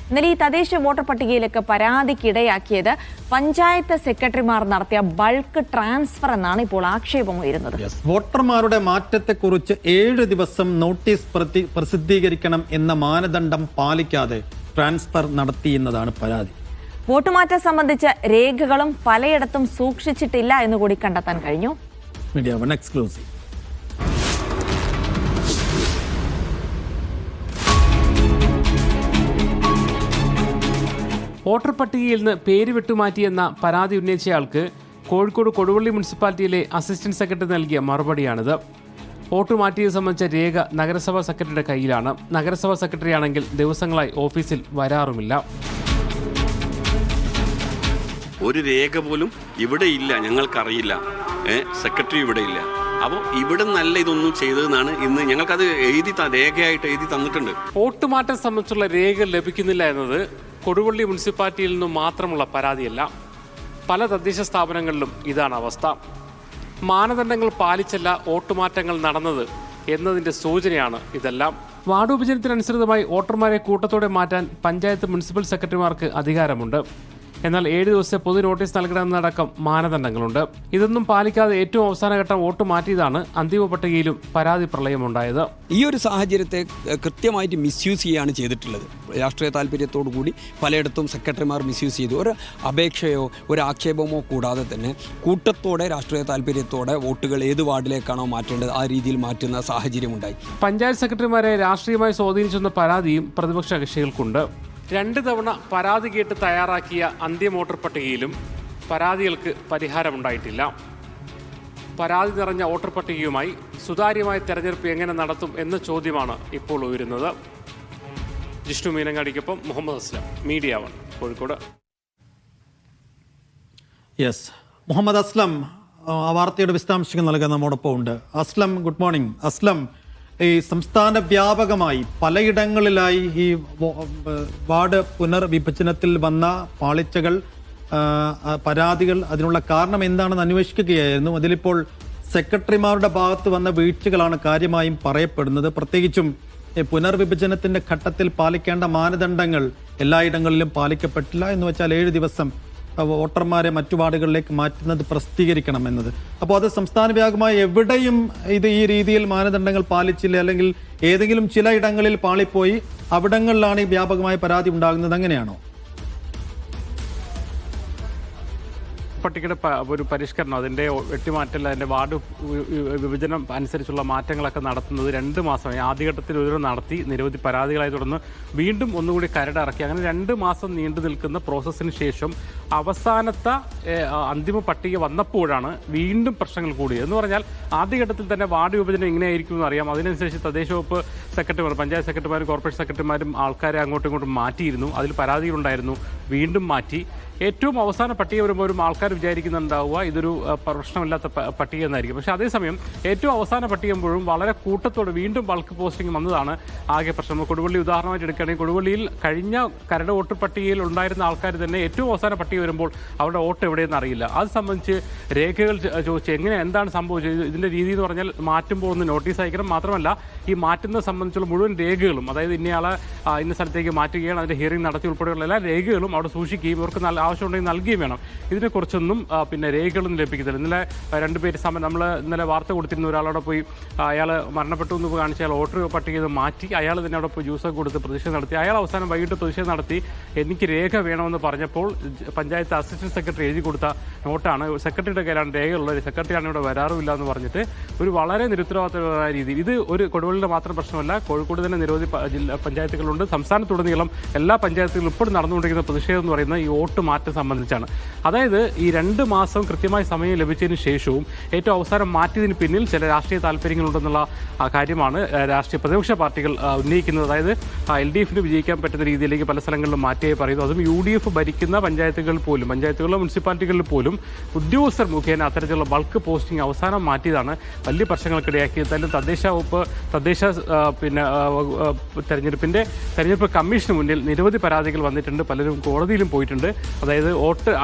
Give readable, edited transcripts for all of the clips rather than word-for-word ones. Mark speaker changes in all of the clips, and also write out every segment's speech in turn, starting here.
Speaker 1: എന്നാൽ ഈ തദ്ദേശ വോട്ടർ പട്ടികയിലേക്ക് പരാതിക്കിടയാക്കിയത് പഞ്ചായത്ത് സെക്രട്ടറിമാർ നടത്തിയ ബൾക്ക് ട്രാൻസ്ഫർ എന്നാണ് ഇപ്പോൾ ആക്ഷേപം ഉയരുന്നത്.
Speaker 2: വോട്ടർമാരുടെ മാറ്റത്തെക്കുറിച്ച് 7 ദിവസം നോട്ടീസ് പ്രസിദ്ധീകരിക്കണം എന്ന മാനദണ്ഡം പാലിക്കാതെ ട്രാൻസ്ഫർ നടത്തിയെന്നതാണ് പരാതി.
Speaker 1: വോട്ടുമാറ്റം സംബന്ധിച്ച രേഖകളും പലയിടത്തും സൂക്ഷിച്ചിട്ടില്ല എന്നുകൂടി കണ്ടെത്താൻ കഴിഞ്ഞു.
Speaker 2: Media one exclusive.
Speaker 3: വോട്ടർ പട്ടികയിൽ നിന്ന് പേര് വിട്ടുമാറ്റിയെന്ന പരാതി ഉന്നയിച്ചയാൾക്ക് കോഴിക്കോട് കൊടുവള്ളി മുനിസിപ്പാലിറ്റിയിലെ അസിസ്റ്റന്റ് സെക്രട്ടറി നൽകിയ മറുപടിയാണിത്. വോട്ട് മാറ്റിയത് സംബന്ധിച്ച രേഖ നഗരസഭാ സെക്രട്ടറിയുടെ കയ്യിലാണ്. നഗരസഭാ സെക്രട്ടറിയാണെങ്കിൽ ദിവസങ്ങളായി ഓഫീസിൽ വരാറുമില്ല.
Speaker 4: ഒരു രേഖ പോലും ഇവിടെ ഇല്ല, ഞങ്ങൾക്കറിയില്ല. സെക്രട്ടറി ഇവിടെ ഇല്ല. അപ്പോൾ ഇവിടെ നല്ല ഇതൊന്നും ചെയ്തതെന്നാണ് ഇന്ന് ഞങ്ങൾക്കത് രേഖയായിട്ട് എഴുതി തന്നിട്ടുണ്ട്.
Speaker 3: വോട്ട് മാറ്റം സംബന്ധിച്ചുള്ള രേഖ ലഭിക്കുന്നില്ല എന്നത് കൊടുവള്ളി മുനിസിപ്പാലിറ്റിയിൽ നിന്നും മാത്രമുള്ള പരാതിയല്ല. പല തദ്ദേശ സ്ഥാപനങ്ങളിലും ഇതാണ് അവസ്ഥ. മാനദണ്ഡങ്ങൾ പാലിച്ചല്ല വോട്ടുമാറ്റങ്ങൾ നടന്നത് എന്നതിൻ്റെ സൂചനയാണ് ഇതെല്ലാം. വാർഡ് വിഭജനത്തിനനുസൃതമായി വോട്ടർമാരെ കൂട്ടത്തോടെ മാറ്റാൻ പഞ്ചായത്ത് മുനിസിപ്പൽ സെക്രട്ടറിമാർക്ക് അധികാരമുണ്ട്. എന്നാൽ 7 ദിവസത്തെ പൊതു നോട്ടീസ് നൽകണമെന്നടക്കം മാനദണ്ഡങ്ങളുണ്ട്. ഇതൊന്നും പാലിക്കാതെ ഏറ്റവും അവസാനഘട്ടം വോട്ട് മാറ്റിയതാണ് അന്തിമ പട്ടികയിലും പരാതി പ്രളയമുണ്ടായത്.
Speaker 5: ഈ ഒരു സാഹചര്യത്തെ കൃത്യമായിട്ട് മിസ്യൂസ് ചെയ്യുകയാണ് ചെയ്തിട്ടുള്ളത്. രാഷ്ട്രീയ താല്പര്യത്തോടു കൂടി പലയിടത്തും സെക്രട്ടറിമാർ മിസ്യൂസ് ചെയ്തു. ഒരു അപേക്ഷയോ ഒരു ആക്ഷേപമോ കൂടാതെ തന്നെ കൂട്ടത്തോടെ രാഷ്ട്രീയ താല്പര്യത്തോടെ വോട്ടുകൾ ഏത് വാർഡിലേക്കാണോ മാറ്റേണ്ടത് ആ രീതിയിൽ മാറ്റുന്ന സാഹചര്യമുണ്ടായി.
Speaker 3: പഞ്ചായത്ത് സെക്രട്ടറിമാരെ രാഷ്ട്രീയമായി സ്വാധീനിച്ചെന്ന പരാതിയും പ്രതിപക്ഷ കക്ഷികൾക്കുണ്ട്. 2 തവണ പരാതി കേട്ട് തയ്യാറാക്കിയ അന്തിമ വോട്ടർ പട്ടികയിലും പരാതികൾക്ക് പരിഹാരമുണ്ടായിട്ടില്ല. പരാതി നിറഞ്ഞ വോട്ടർ പട്ടികയുമായി സുതാര്യമായ തെരഞ്ഞെടുപ്പ് എങ്ങനെ നടത്തും എന്ന ചോദ്യമാണ് ഇപ്പോൾ ഉയരുന്നത്. ജിഷ്ണു മീനങ്ങാടിക്കൊപ്പം മുഹമ്മദ് അസ്ലം, മീഡിയ വൺ, കോഴിക്കോട്.
Speaker 2: മുഹമ്മദ് അസ്ലം ആ വാർത്തയുടെ വിശദാംശങ്ങൾ നൽകാൻ നമ്മോടൊപ്പം ഉണ്ട്. Aslam, good morning. അസ്ലം, ഈ സംസ്ഥാന വ്യാപകമായി പലയിടങ്ങളിലായി ഈ വാർഡ് പുനർവിഭജനത്തിൽ വന്ന പാളിച്ചകൾ, പരാതികൾ, അതിനുള്ള കാരണം എന്താണെന്ന് അന്വേഷിക്കുകയായിരുന്നു. അതിലിപ്പോൾ സെക്രട്ടറിമാരുടെ ഭാഗത്ത് വന്ന വീഴ്ചകളാണ് കാര്യമായും പറയപ്പെടുന്നത്. പ്രത്യേകിച്ചും പുനർവിഭജനത്തിന്റെ ഘട്ടത്തിൽ പാലിക്കേണ്ട മാനദണ്ഡങ്ങൾ എല്ലായിടങ്ങളിലും പാലിക്കപ്പെട്ടില്ല. എന്ന് വെച്ചാൽ 7 ദിവസം വോട്ടർമാരെ മറ്റു വാർഡുകളിലേക്ക് മാറ്റുന്നത് പ്രസിദ്ധീകരിക്കണം എന്നത്. അപ്പോൾ അത് സംസ്ഥാന വ്യാപകമായി എവിടെയും ഇത് ഈ രീതിയിൽ മാനദണ്ഡങ്ങൾ പാലിച്ചില്ല, അല്ലെങ്കിൽ ഏതെങ്കിലും ചില ഇടങ്ങളിൽ പാളിപ്പോയി അവിടങ്ങളിലാണ് ഈ വ്യാപകമായ പരാതി ഉണ്ടാകുന്നത്. അങ്ങനെയാണോ?
Speaker 3: പട്ടികയുടെ ഒരു പരിഷ്കരണം, അതിൻ്റെ വെട്ടിമാറ്റൽ, അതിൻ്റെ വാർഡ് വിഭജനം അനുസരിച്ചുള്ള മാറ്റങ്ങളൊക്കെ നടത്തുന്നത് 2 മാസമായി. ആദ്യഘട്ടത്തിൽ ഒരു നടത്തി നിരവധി പരാതികളായി തുടർന്ന് വീണ്ടും ഒന്നുകൂടി കരടിറക്കി. അങ്ങനെ 2 മാസം നീണ്ടു നിൽക്കുന്ന പ്രോസസ്സിന് ശേഷം അവസാനത്തെ അന്തിമ പട്ടിക വന്നപ്പോഴാണ് വീണ്ടും പ്രശ്നങ്ങൾ കൂടിയത്. എന്ന് പറഞ്ഞാൽ ആദ്യഘട്ടത്തിൽ തന്നെ വാർഡ് വിഭജനം എങ്ങനെയായിരിക്കും എന്ന് അറിയാം. അതിനനുസരിച്ച് തദ്ദേശ വകുപ്പ് സെക്രട്ടറിമാർ, പഞ്ചായത്ത് സെക്രട്ടറിമാരും കോർപ്പറേഷൻ സെക്രട്ടറിമാരും ആൾക്കാരെ അങ്ങോട്ടും ഇങ്ങോട്ടും മാറ്റിയിരുന്നു. അതിൽ പരാതികളുണ്ടായിരുന്നു, വീണ്ടും മാറ്റി. ഏറ്റവും അവസാന പട്ടിക വരുമ്പോഴും ആൾക്കാർ വിചാരിക്കുന്നുണ്ടാവുക ഇതൊരു പ്രശ്നമില്ലാത്ത പട്ടിക എന്നായിരിക്കും. പക്ഷേ അതേസമയം ഏറ്റവും അവസാന പട്ടികയുമ്പോഴും വളരെ കൂട്ടത്തോടെ വീണ്ടും ബൾക്ക് പോസ്റ്റിംഗ് വന്നതാണ് ആകെ പ്രശ്നം. കൊടുവള്ളി ഉദാഹരണമായിട്ട് എടുക്കുകയാണെങ്കിൽ കൊടുവള്ളിയിൽ കഴിഞ്ഞ കരട് വോട്ടർ പട്ടികയിൽ ഉണ്ടായിരുന്ന ആൾക്കാർ തന്നെ ഏറ്റവും അവസാന പട്ടിക വരുമ്പോൾ അവരുടെ വോട്ട് എവിടെയെന്ന് അറിയില്ല. അത് സംബന്ധിച്ച് രേഖകൾ ചോദിച്ച് എന്താണ് സംഭവിച്ചത്, ഇതിൻ്റെ രീതി എന്ന് പറഞ്ഞാൽ മാറ്റുമ്പോൾ ഒന്ന് നോട്ടീസ് അയക്കണം. മാത്രമല്ല ഈ മാറ്റുന്നത് സംബന്ധിച്ചുള്ള മുഴുവൻ രേഖകളും, അതായത് ഇന്നയാളെ ഇന്ന സ്ഥലത്തേക്ക് മാറ്റുകയാണ്, അതിൻ്റെ ഹിയറിംഗ് നടത്തി ഉൾപ്പെടെയുള്ള എല്ലാ രേഖകളും അവിടെ സൂക്ഷിക്കുകയും ഇവർക്ക് ആവശ്യമുണ്ടെങ്കിൽ നൽകുകയും വേണം. ഇതിനെക്കുറിച്ചൊന്നും പിന്നെ രേഖകളൊന്നും ലഭിക്കത്തില്ല. ഇന്നലെ 2 പേര് നമ്മൾ ഇന്നലെ വാർത്ത കൊടുത്തിരുന്ന ഒരാളോടെ പോയി അയാൾ മരണപ്പെട്ടു എന്ന് കാണിച്ച് അയാൾ വോട്ടർ പട്ടികയിൽ മാറ്റി. അയാൾ തന്നെ അവിടെ പോയി ജ്യൂസൊക്കെ കൊടുത്ത് പ്രതിഷേധം നടത്തി. അയാൾ അവസാനം വൈകിട്ട് പ്രതിഷേധം നടത്തി എനിക്ക് രേഖ വേണമെന്ന് പറഞ്ഞപ്പോൾ പഞ്ചായത്ത് അസിസ്റ്റന്റ് സെക്രട്ടറി എഴുതി കൊടുത്ത നോട്ടാണ്. സെക്രട്ടറിയുടെ കയ്യിലാണ് രേഖയുള്ളത്, സെക്രട്ടറിയാണ് ഇവിടെ വരാറുമില്ല എന്ന് പറഞ്ഞിട്ട് ഒരു വളരെ നിരുത്തരവാദിത്തപരമായ രീതിയിൽ. ഇത് ഒരു കൊടുവള്ളിയുടെ മാത്രം പ്രശ്നമല്ല, കോഴിക്കോട് തന്നെ നിരവധി ജില്ലാ പഞ്ചായത്തുകളുണ്ട്. സംസ്ഥാനത്തുടനീളം എല്ലാ പഞ്ചായത്തുകളും ഇപ്പോഴും നടന്നുകൊണ്ടിരിക്കുന്ന പ്രതിഷേധം എന്ന് പറയുന്നത് ഈ വോട്ട് മാറ്റം സംബന്ധിച്ചാണ്. അതായത് ഈ 2 മാസം കൃത്യമായ സമയം ലഭിച്ചതിന് ശേഷവും ഏറ്റവും അവസാനം മാറ്റിയതിന് പിന്നിൽ ചില രാഷ്ട്രീയ താല്പര്യങ്ങളുണ്ടെന്നുള്ള കാര്യമാണ് രാഷ്ട്രീയ പ്രതിപക്ഷ പാർട്ടികൾ ഉന്നയിക്കുന്നത്. അതായത് LDF വിജയിക്കാൻ പറ്റുന്ന രീതിയിലേക്ക് പല സ്ഥലങ്ങളിലും മാറ്റിയായി പറയുന്നു. അതും UDF ഭരിക്കുന്ന പഞ്ചായത്തുകളിൽ പഞ്ചായത്തുകളിൽ പോലും മുനിസിപ്പാലിറ്റികളിൽ പോലും ഉദ്യോഗസ്ഥർ മുഖേന അത്തരത്തിലുള്ള ബൾക്ക് പോസ്റ്റിംഗ് അവസാനം മാറ്റിയതാണ് വലിയ പ്രശ്നങ്ങൾക്കിടയാക്കിയത്. എന്തായാലും തെരഞ്ഞെടുപ്പ് കമ്മീഷന് മുന്നിൽ നിരവധി പരാതികൾ വന്നിട്ടുണ്ട്. പലരും കോടതിയിലും പോയിട്ടുണ്ട്. അതായത്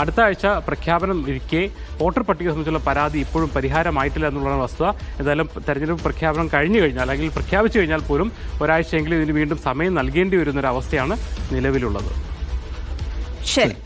Speaker 3: അടുത്ത ആഴ്ച പ്രഖ്യാപനം ഇരിക്കെ വോട്ടർ പട്ടിക സംബന്ധിച്ചുള്ള പരാതി ഇപ്പോഴും പരിഹാരമായിട്ടില്ല എന്നുള്ളതാണ് വസ്തുത. എന്തായാലും തെരഞ്ഞെടുപ്പ് പ്രഖ്യാപനം കഴിഞ്ഞു കഴിഞ്ഞാൽ അല്ലെങ്കിൽ പ്രഖ്യാപിച്ചു കഴിഞ്ഞാൽ പോലും ഒരാഴ്ചയെങ്കിലും ഇതിന് വീണ്ടും സമയം നൽകേണ്ടി വരുന്നൊരവസ്ഥയാണ് നിലവിലുള്ളത്.
Speaker 1: ശരി.